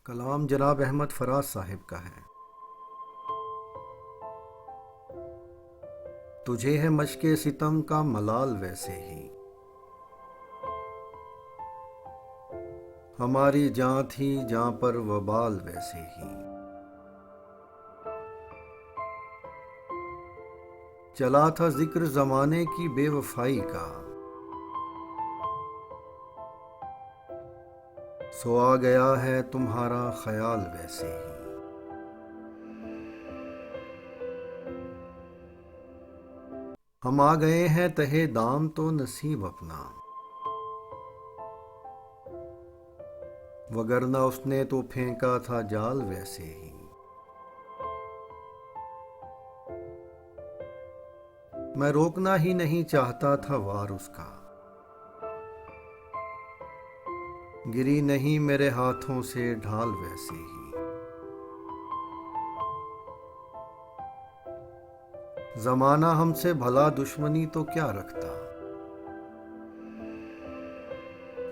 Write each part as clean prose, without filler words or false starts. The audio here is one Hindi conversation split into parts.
कलाम जनाब अहमद फराज साहिब का है। तुझे है मशके सितम का मलाल वैसे ही, हमारी जां थी जां पर वबाल वैसे ही। चला था जिक्र जमाने की बेवफाई का, सो आ गया है तुम्हारा ख्याल वैसे ही। हम आ गए हैं तहे दाम तो नसीब अपना, वगरना उसने तो फेंका था जाल वैसे ही। मैं रोकना ही नहीं चाहता था वार उसका, गिरी नहीं मेरे हाथों से ढाल वैसे ही। जमाना हमसे भला दुश्मनी तो क्या रखता,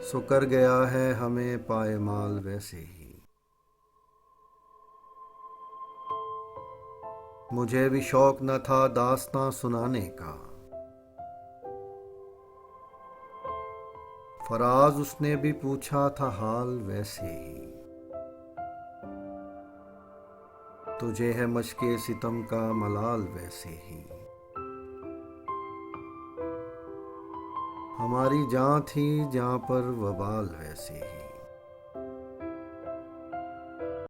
सो कर गया है हमें पायमाल वैसे ही। मुझे भी शौक न था दास्तां सुनाने का, फराज उसने भी पूछा था हाल वैसे ही। तुझे है मशके सितम का मलाल वैसे ही, हमारी जां थी जां पर वबाल वैसे ही।